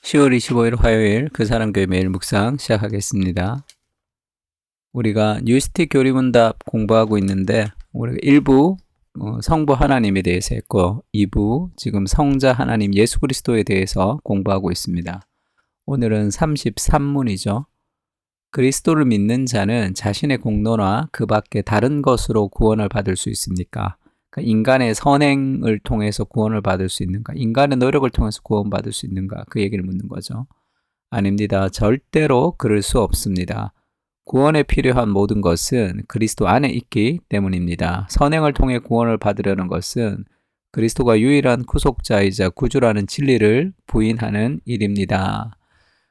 10월 25일 화요일 그 사람 교회 매일 묵상 시작하겠습니다. 우리가 뉴스틱 교리문답 공부하고 있는데 우리가 1부 성부 하나님에 대해서 했고 2부 지금 성자 하나님 예수 그리스도에 대해서 공부하고 있습니다. 오늘은 33문이죠. 그리스도를 믿는 자는 자신의 공로나 그 밖에 다른 것으로 구원을 받을 수 있습니까? 그러니까 인간의 선행을 통해서 구원을 받을 수 있는가? 인간의 노력을 통해서 구원받을 수 있는가? 그 얘기를 묻는 거죠. 아닙니다. 절대로 그럴 수 없습니다. 구원에 필요한 모든 것은 그리스도 안에 있기 때문입니다. 선행을 통해 구원을 받으려는 것은 그리스도가 유일한 구속자이자 구주라는 진리를 부인하는 일입니다.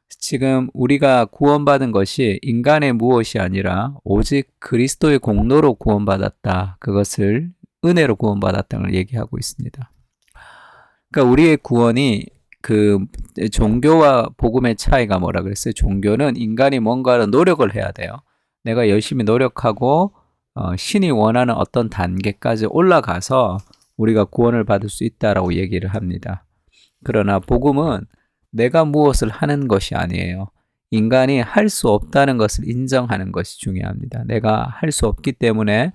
지금 우리가 구원받은 것이 인간의 무엇이 아니라 오직 그리스도의 공로로 구원받았다. 그것을 은혜로 구원받았다는 걸 얘기하고 있습니다. 그러니까 우리의 구원이 그 종교와 복음의 차이가 뭐라 그랬어요? 종교는 인간이 뭔가를 노력을 해야 돼요. 내가 열심히 노력하고 신이 원하는 어떤 단계까지 올라가서 우리가 구원을 받을 수 있다라고 얘기를 합니다. 그러나 복음은 내가 무엇을 하는 것이 아니에요. 인간이 할 수 없다는 것을 인정하는 것이 중요합니다. 내가 할 수 없기 때문에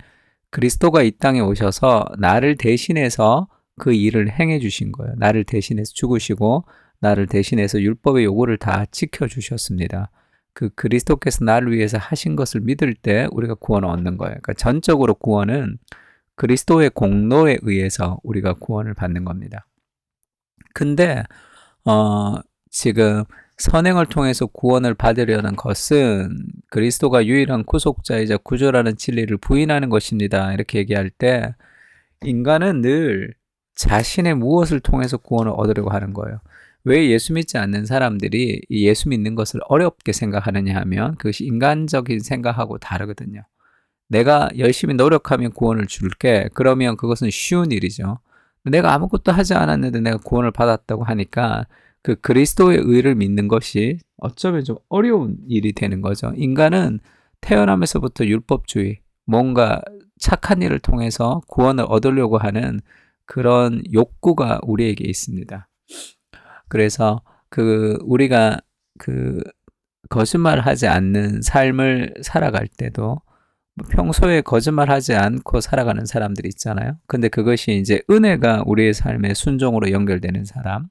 그리스도가 이 땅에 오셔서 나를 대신해서 그 일을 행해 주신 거예요. 나를 대신해서 죽으시고 나를 대신해서 율법의 요구를 다 지켜주셨습니다. 그 그리스도께서 나를 위해서 하신 것을 믿을 때 우리가 구원을 얻는 거예요. 그러니까 전적으로 구원은 그리스도의 공로에 의해서 우리가 구원을 받는 겁니다. 근데 지금 선행을 통해서 구원을 받으려는 것은 그리스도가 유일한 구속자이자 구조라는 진리를 부인하는 것입니다. 이렇게 얘기할 때 인간은 늘 자신의 무엇을 통해서 구원을 얻으려고 하는 거예요. 왜 예수 믿지 않는 사람들이 예수 믿는 것을 어렵게 생각하느냐 하면 그것이 인간적인 생각하고 다르거든요. 내가 열심히 노력하면 구원을 줄게. 그러면 그것은 쉬운 일이죠. 내가 아무것도 하지 않았는데 내가 구원을 받았다고 하니까 그 그리스도의 의를 믿는 것이 어쩌면 좀 어려운 일이 되는 거죠. 인간은 태어나면서부터 율법주의, 뭔가 착한 일을 통해서 구원을 얻으려고 하는 그런 욕구가 우리에게 있습니다. 그래서 우리가 거짓말하지 않는 삶을 살아갈 때도 평소에 거짓말하지 않고 살아가는 사람들이 있잖아요. 근데 그것이 이제 은혜가 우리의 삶의 순종으로 연결되는 사람,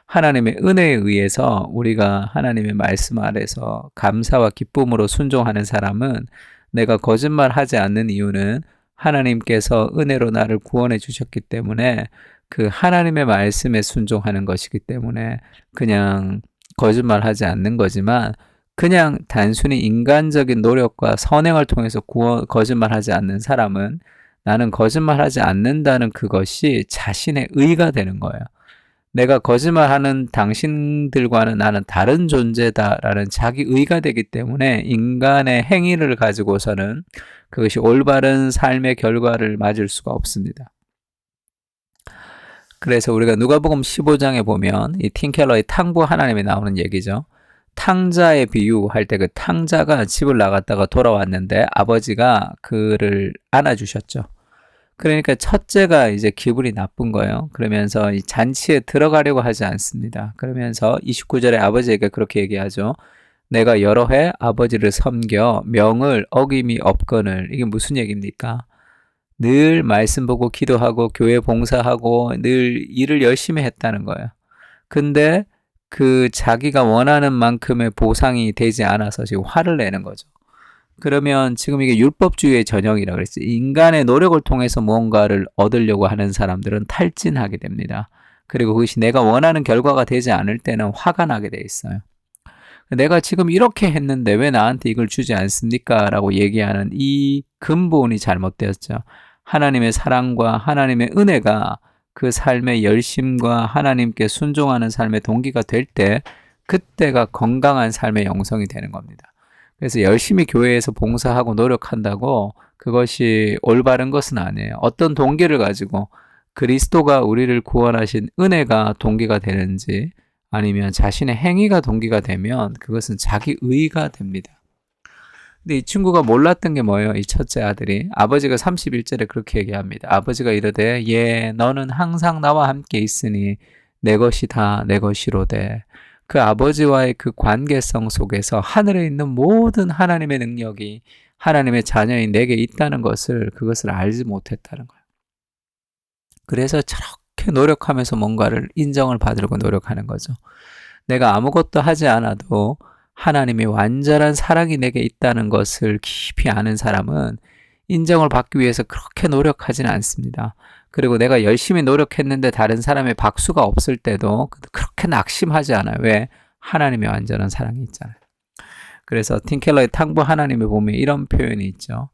하나님의 은혜에 의해서 우리가 하나님의 말씀 아래서 감사와 기쁨으로 순종하는 사람은 내가 거짓말하지 않는 이유는 하나님께서 은혜로 나를 구원해 주셨기 때문에 그 하나님의 말씀에 순종하는 것이기 때문에 그냥 거짓말하지 않는 거지만 그냥 단순히 인간적인 노력과 선행을 통해서 거짓말하지 않는 사람은 나는 거짓말하지 않는다는 그것이 자신의 의가 되는 거예요. 내가 거짓말하는 당신들과는 나는 다른 존재다라는 자기 의가 되기 때문에 인간의 행위를 가지고서는 그것이 올바른 삶의 결과를 맞을 수가 없습니다. 그래서 우리가 누가복음 15장에 보면 이 팀 켈러의 탕부 하나님이 나오는 얘기죠. 탕자의 비유할 때 그 탕자가 집을 나갔다가 돌아왔는데 아버지가 그를 안아주셨죠. 그러니까 첫째가 이제 기분이 나쁜 거예요. 그러면서 이 잔치에 들어가려고 하지 않습니다. 그러면서 29절에 아버지에게 그렇게 얘기하죠. 내가 여러 해 아버지를 섬겨 명을 어김이 없거늘. 이게 무슨 얘기입니까? 늘 말씀 보고 기도하고 교회 봉사하고 늘 일을 열심히 했다는 거예요. 근데 그 자기가 원하는 만큼의 보상이 되지 않아서 지금 화를 내는 거죠. 그러면 지금 이게 율법주의의 전형이라고 그랬어요. 인간의 노력을 통해서 무언가를 얻으려고 하는 사람들은 탈진하게 됩니다. 그리고 그것이 내가 원하는 결과가 되지 않을 때는 화가 나게 돼 있어요. 내가 지금 이렇게 했는데 왜 나한테 이걸 주지 않습니까? 라고 얘기하는 이 근본이 잘못되었죠. 하나님의 사랑과 하나님의 은혜가 그 삶의 열심과 하나님께 순종하는 삶의 동기가 될 때 그때가 건강한 삶의 영성이 되는 겁니다. 그래서 열심히 교회에서 봉사하고 노력한다고 그것이 올바른 것은 아니에요. 어떤 동기를 가지고 그리스도가 우리를 구원하신 은혜가 동기가 되는지 아니면 자신의 행위가 동기가 되면 그것은 자기 의가 됩니다. 근데 이 친구가 몰랐던 게 뭐예요? 이 첫째 아들이 아버지가 31절에 그렇게 얘기합니다. 아버지가 이르되 예 너는 항상 나와 함께 있으니 내 것이 다 내 것이로되 그 아버지와의 그 관계성 속에서 하늘에 있는 모든 하나님의 능력이 하나님의 자녀인 내게 있다는 것을, 그것을 알지 못했다는 거예요. 그래서 저렇게 노력하면서 뭔가를 인정을 받으려고 노력하는 거죠. 내가 아무것도 하지 않아도 하나님의 완전한 사랑이 내게 있다는 것을 깊이 아는 사람은 인정을 받기 위해서 그렇게 노력하지는 않습니다. 그리고 내가 열심히 노력했는데 다른 사람의 박수가 없을 때도 그렇게 낙심하지 않아요. 왜? 하나님의 완전한 사랑이 있잖아요. 그래서 팀켈러의 탕부 하나님에 보면 이런 표현이 있죠.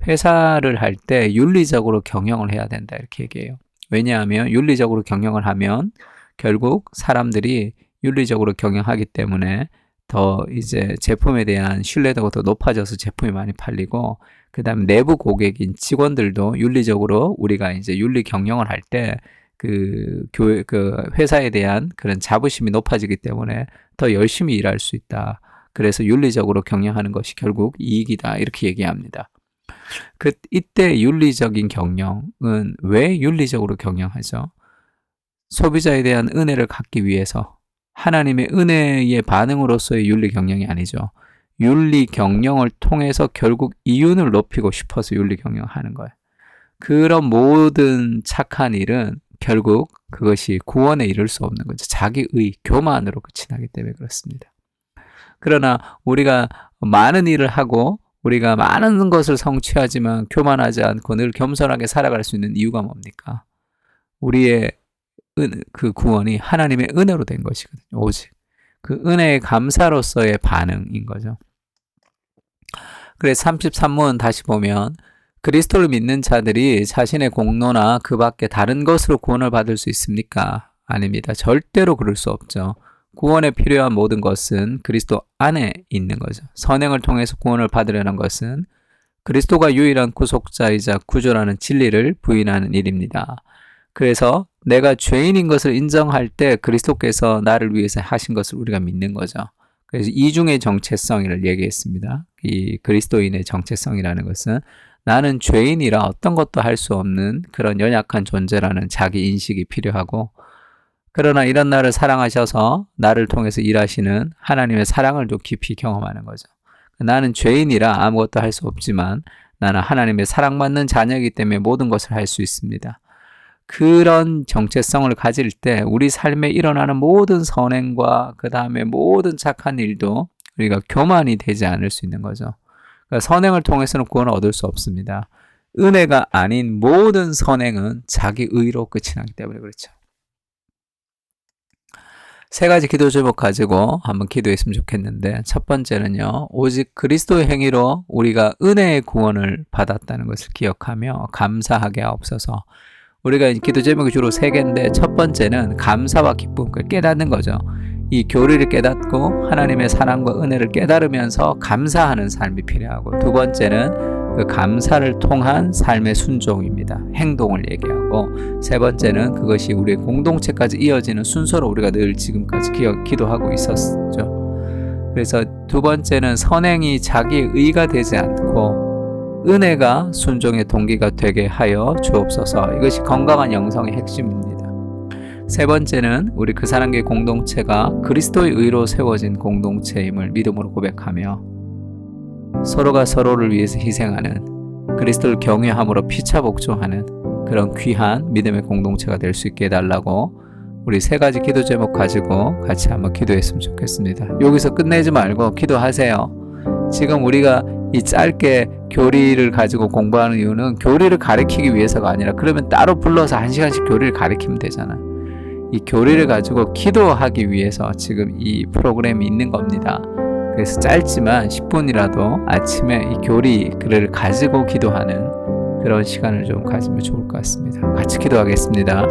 회사를 할 때 윤리적으로 경영을 해야 된다, 이렇게 얘기해요. 왜냐하면 윤리적으로 경영을 하면 결국 사람들이 윤리적으로 경영하기 때문에 더 이제 제품에 대한 신뢰도가 더 높아져서 제품이 많이 팔리고, 그 다음에 내부 고객인 직원들도 윤리적으로, 우리가 이제 윤리 경영을 할 때 그 회사에 대한 그런 자부심이 높아지기 때문에 더 열심히 일할 수 있다. 그래서 윤리적으로 경영하는 것이 결국 이익이다, 이렇게 얘기합니다. 이때 윤리적인 경영은 왜 윤리적으로 경영하죠? 소비자에 대한 은혜를 갖기 위해서, 하나님의 은혜의 반응으로서의 윤리 경영이 아니죠. 윤리 경영을 통해서 결국 이윤을 높이고 싶어서 윤리 경영하는 거예요. 그런 모든 착한 일은 결국 그것이 구원에 이를 수 없는 거죠. 자기의 교만으로 끝이 나기 때문에 그렇습니다. 그러나 우리가 많은 일을 하고 우리가 많은 것을 성취하지만 교만하지 않고 늘 겸손하게 살아갈 수 있는 이유가 뭡니까? 우리의 그 구원이 하나님의 은혜로 된 것이거든요. 오직 그 은혜의 감사로서의 반응인 거죠. 그래서 33문 다시 보면, 그리스도를 믿는 자들이 자신의 공로나 그 밖에 다른 것으로 구원을 받을 수 있습니까? 아닙니다. 절대로 그럴 수 없죠. 구원에 필요한 모든 것은 그리스도 안에 있는 거죠. 선행을 통해서 구원을 받으려는 것은 그리스도가 유일한 구속자이자 구조라는 진리를 부인하는 일입니다. 그래서 내가 죄인인 것을 인정할 때 그리스도께서 나를 위해서 하신 것을 우리가 믿는 거죠. 그래서 이중의 정체성을 얘기했습니다. 이 그리스도인의 정체성이라는 것은 나는 죄인이라 어떤 것도 할 수 없는 그런 연약한 존재라는 자기 인식이 필요하고, 그러나 이런 나를 사랑하셔서 나를 통해서 일하시는 하나님의 사랑을 좀 깊이 경험하는 거죠. 나는 죄인이라 아무것도 할 수 없지만 나는 하나님의 사랑받는 자녀이기 때문에 모든 것을 할 수 있습니다. 그런 정체성을 가질 때 우리 삶에 일어나는 모든 선행과 그 다음에 모든 착한 일도 우리가 교만이 되지 않을 수 있는 거죠. 그러니까 선행을 통해서는 구원을 얻을 수 없습니다. 은혜가 아닌 모든 선행은 자기 의로 끝이 나기 때문에 그렇죠. 세 가지 기도 제목 가지고 한번 기도했으면 좋겠는데, 첫 번째는요, 오직 그리스도의 행위로 우리가 은혜의 구원을 받았다는 것을 기억하며 감사하게 하옵소서. 우리가 기도 제목이 주로 세 개인데, 첫 번째는 감사와 기쁨, 그걸 깨닫는 거죠. 이 교리를 깨닫고 하나님의 사랑과 은혜를 깨달으면서 감사하는 삶이 필요하고, 두 번째는 그 감사를 통한 삶의 순종입니다. 행동을 얘기하고, 세 번째는 그것이 우리의 공동체까지 이어지는 순서로 우리가 늘 지금까지 기도하고 있었죠. 그래서 두 번째는 선행이 자기의 의가 되지 않고 은혜가 순종의 동기가 되게 하여 주옵소서. 이것이 건강한 영성의 핵심입니다. 세 번째는 우리 그 사랑교회 공동체가 그리스도의 의로 세워진 공동체임을 믿음으로 고백하며 서로가 서로를 위해서 희생하는, 그리스도를 경외함으로 피차 복종하는 그런 귀한 믿음의 공동체가 될 수 있게 해달라고 우리 세 가지 기도 제목 가지고 같이 한번 기도했으면 좋겠습니다. 여기서 끝내지 말고 기도하세요. 지금 우리가 이 짧게 교리를 가지고 공부하는 이유는 교리를 가르치기 위해서가 아니라, 그러면 따로 불러서 1시간씩 교리를 가르치면 되잖아요. 이 교리를 가지고 기도하기 위해서 지금 이 프로그램이 있는 겁니다. 그래서 짧지만 10분이라도 아침에 이 교리를 가지고 기도하는 그런 시간을 좀 가지면 좋을 것 같습니다. 같이 기도하겠습니다.